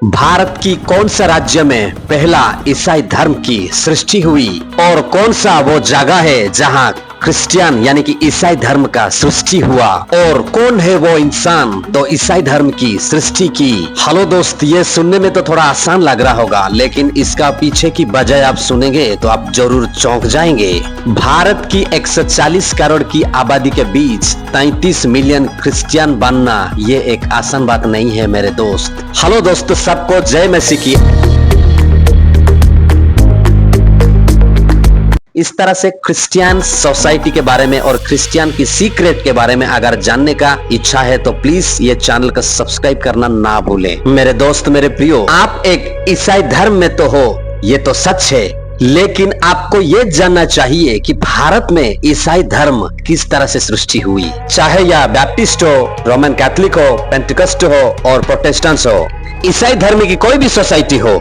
भारत की कौन सा राज्य में पहला ईसाई धर्म की सृष्टि हुई और कौन सा वो जगह है जहां क्रिश्चियन यानी कि ईसाई धर्म का सृष्टि हुआ और कौन है वो इंसान तो ईसाई धर्म की सृष्टि की। हेलो दोस्त, ये सुनने में तो थोड़ा आसान लग रहा होगा, लेकिन इसका पीछे की वजह आप सुनेंगे तो आप जरूर चौंक जाएंगे। भारत की 140 करोड़ की आबादी के बीच 33 मिलियन क्रिश्चियन बनना ये एक आसान बात नहीं है मेरे दोस्त। हेलो दोस्त, सबको जय मसीह की। इस तरह से क्रिश्चियन सोसाइटी के बारे में और क्रिश्चियन की सीक्रेट के बारे में अगर जानने का इच्छा है तो प्लीज ये चैनल को सब्सक्राइब करना ना भूलें। मेरे दोस्त, मेरे प्रियो, आप एक ईसाई धर्म में तो हो, ये तो सच है, लेकिन आपको ये जानना चाहिए कि भारत में ईसाई धर्म किस तरह से सृष्टि हुई। चाहे यह बैप्टिस्ट हो, रोमन कैथोलिक हो, पेंटिकस्ट हो और प्रोटेस्टेंट हो, ईसाई धर्म की कोई भी सोसाइटी हो,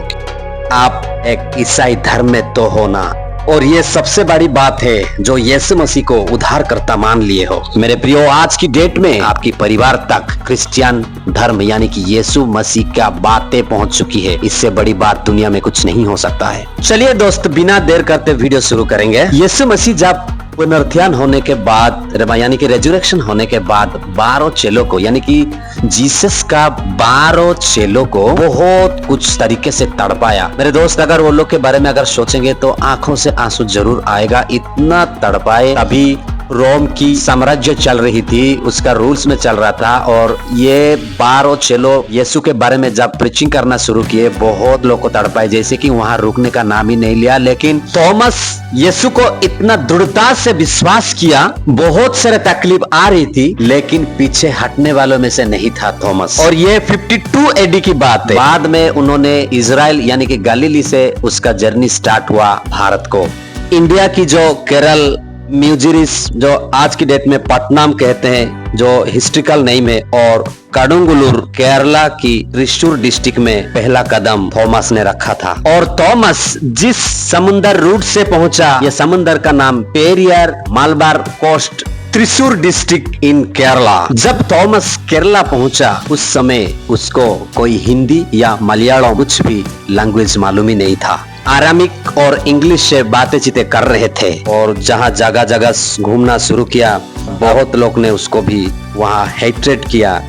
आप एक ईसाई धर्म में तो हो ना। और ये सबसे बड़ी बात है जो यीशु मसीह को उद्धारकर्ता मान लिए हो। मेरे प्रियो, आज की डेट में आपकी परिवार तक क्रिश्चियन धर्म यानी कि यीशु मसीह का बातें पहुंच चुकी है। इससे बड़ी बात दुनिया में कुछ नहीं हो सकता है। चलिए दोस्त, बिना देर करते वीडियो शुरू करेंगे। यीशु मसीह जब पुनरुत्थान होने के बाद यानी कि रेजरेक्शन होने के बाद 12 चेलों को यानी कि जीसस का 12 चेलों को बहुत कुछ तरीके से तड़पाया। मेरे दोस्त, अगर वो लोग के बारे में अगर सोचेंगे तो आंखों से आंसू जरूर आएगा। इतना तड़पाए। अभी रोम की साम्राज्य चल रही थी, उसका रूल्स में चल रहा था, और ये 12 चेलों यीशु के बारे में जब प्रीचिंग करना शुरू किए, बहुत लोग को तड़पाए, जैसे कि वहां रुकने का नाम ही नहीं लिया। लेकिन थॉमस यीशु को इतना दृढ़ता से विश्वास किया, बहुत सारे तकलीफ आ रही थी, लेकिन पीछे हटने वालों में से नहीं था थॉमस। और ये 52 AD की बात है। बाद में उन्होंने इजराइल यानी कि गलीली से उसका जर्नी स्टार्ट हुआ भारत को। इंडिया की जो केरल म्यूजिरिस, जो आज की डेट में पटनाम कहते हैं, जो हिस्ट्रिकल नेम है, और काडुंगुलूर केरला की त्रिशूर डिस्ट्रिक्ट में पहला कदम थॉमस ने रखा था। और थॉमस जिस समुद्र रूट से पहुंचा, यह समुद्र का नाम Periyar Malabar coast, Thrissur district in Kerala. जब थॉमस केरला पहुंचा, उस समय उसको कोई हिंदी या मलयालम कुछ भी लैंग्वेज मालूम ही नहीं था। आरामिक और इंग्लिश से बातें चीतें कर रहे थे, और जहां जगह जगह घूमना शुरू किया, बहुत लोग ने उसको भी वहां हेट्रेट किया।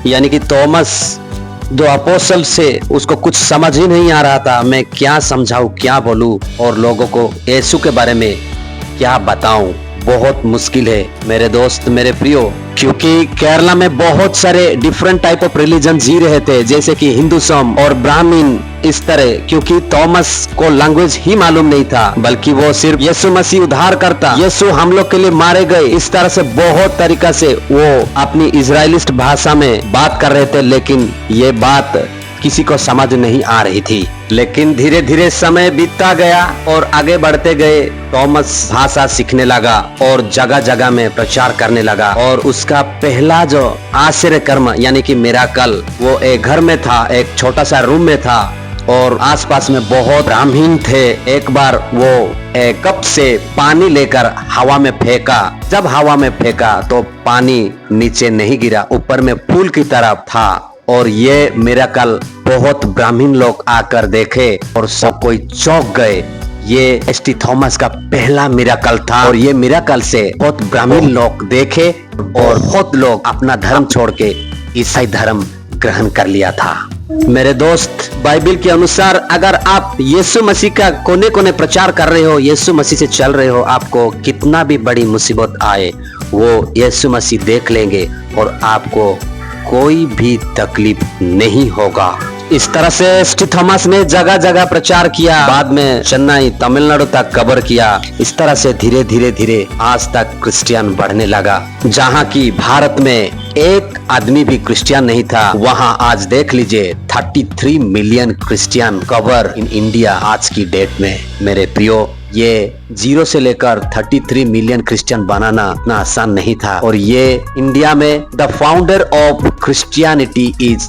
यानी कि थॉमस जो अपोस्टल से उसको कुछ समझ ही नहीं आ रहा था, मैं क्या समझाऊं, क्या बोलूं और लोगों को यीशु के बारे में क्या बताऊं। बहुत मुश्किल है मेरे दोस्त, मेरे प्रियो, क्योंकि केरला में बहुत सारे डिफरेंट टाइप ऑफ रिलीजन जी रहे थे, जैसे कि हिंदुइज्म और ब्राह्मण, इस तरह। क्योंकि थॉमस को लैंग्वेज ही मालूम नहीं था, बल्कि वो सिर्फ यीशु मसीह उद्धार करता, यीशु हम लोग के लिए मारे गए, इस तरह से बहुत तरीका से वो अपनी इजराइलिस्ट भाषा में बात कर रहे थे, लेकिन ये बात किसी को समझ नहीं आ रही थी। लेकिन धीरे धीरे समय बीतता गया और आगे बढ़ते गए, थॉमस भाषा सीखने लगा और जगह जगह में प्रचार करने लगा। और उसका पहला जो आश्चर्य कर्म यानी कि मिराकल, वो एक घर में था, एक छोटा सा रूम में था, और आसपास में बहुत ब्राह्मण थे। एक बार वो एक कप से पानी लेकर हवा में फेंका। जब हवा में फेंका तो पानी नीचे नहीं गिरा, ऊपर में फूल की तरफ था। और ये मिराकल बहुत ब्राह्मण लोग आकर देखे और सब कोई चौंक गए। ये एसटी थॉमस का पहला मिराकल था, और ये मिराकल से बहुत ब्राह्मण लोग देखे और बहुत लोग अपना धर्म छोड़ के ईसाई धर्म ग्रहण कर लिया था। मेरे दोस्त, बाइबल के अनुसार अगर आप यीशु मसीह का कोने कोने प्रचार कर रहे हो, यीशु मसीह से चल रहे हो, आपको कितना भी बड़ी मुसीबत आए, वो यीशु मसीह देख लेंगे और आपको कोई भी तकलीफ नहीं होगा। इस तरह से एसटी थॉमस ने जगह जगह प्रचार किया, बाद में चेन्नई, तमिलनाडु तक कवर किया। इस तरह से धीरे धीरे धीरे आज तक क्रिश्चियन बढ़ने लगा। जहां की भारत में एक आदमी भी क्रिश्चियन नहीं था, वहां आज देख लीजिए 33 million Christian cover in India आज की डेट में। मेरे प्रियो, ये 0 से लेकर 33 मिलियन क्रिश्चियन बनाना इतना आसान नहीं था। और ये इंडिया में the founder of Christianity is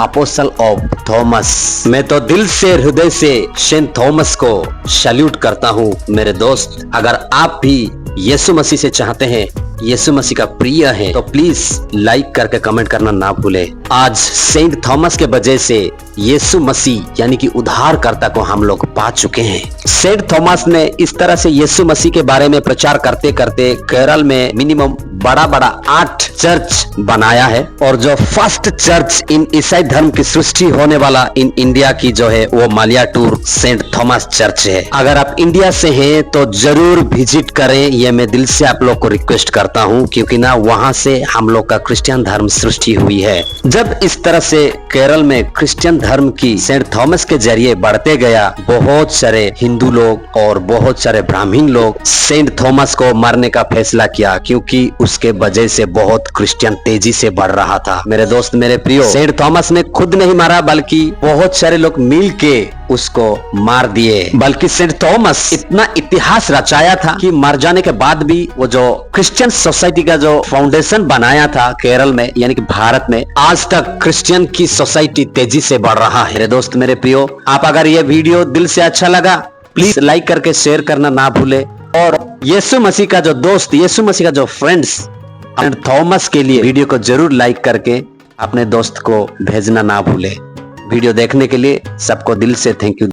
apostle of Thomas. मैं तो दिल से, हृदय से सेंट थॉमस को सैल्यूट करता हूँ। मेरे दोस्त, अगर आप भी यीशु मसीह से चाहते हैं यीशु मसीह का प्रिय है तो प्लीज लाइक करके कमेंट करना ना भूले। आज सेंट थॉमस के वजह से यीशु मसीह यानी कि उद्धारकर्ता को हम लोग पा चुके हैं। सेंट थॉमस ने इस तरह से यीशु मसीह के बारे में प्रचार करते करते केरल में मिनिमम बड़ा 8 चर्च बनाया है। और जो फर्स्ट चर्च इन ईसाई धर्म की सृष्टि होने वाला इन इंडिया की जो है वो मालियाटूर सेंट थॉमस चर्च है। अगर आप इंडिया से हैं तो जरूर विजिट करें, ये मैं दिल से आप लोग को रिक्वेस्ट करता हूं, क्योंकि ना वहां से हम लोग का क्रिश्चियन धर्म सृष्टि हुई है। जब इस तरह से केरल में क्रिश्चियन धर्म की सेंट थॉमस के जरिए बढ़ते गया, बहुत सारे हिंदू लोग और बहुत सारे ब्राह्मण लोग सेंट थॉमस को मारने का फैसला किया, क्योंकि उसके वजह से बहुत क्रिश्चियन तेजी से बढ़ रहा था। मेरे दोस्त मेरे प्रियो, सेंट थॉमस ने खुद नहीं मारा बल्कि बहुत सारे लोग मिल के उसको मार दिए। बल्कि सेंट थॉमस इतना इतिहास रचाया था कि मर जाने के बाद भी वो जो क्रिश्चियन सोसाइटी का जो फाउंडेशन बनाया था केरल में यानी कि भारत में, आज तक क्रिश्चियन की सोसाइटी तेजी से बढ़ रहा है। मेरे दोस्त मेरे प्रियो, आप अगर ये वीडियो दिल से अच्छा लगा प्लीज लाइक करके शेयर करना ना भूले। और यीशु मसीह का जो दोस्त, यीशु मसीह का जो फ्रेंड्स सेंट थॉमस के लिए वीडियो को जरूर लाइक करके अपने दोस्त को भेजना ना भूले। वीडियो देखने के लिए सबको दिल से थैंक यू।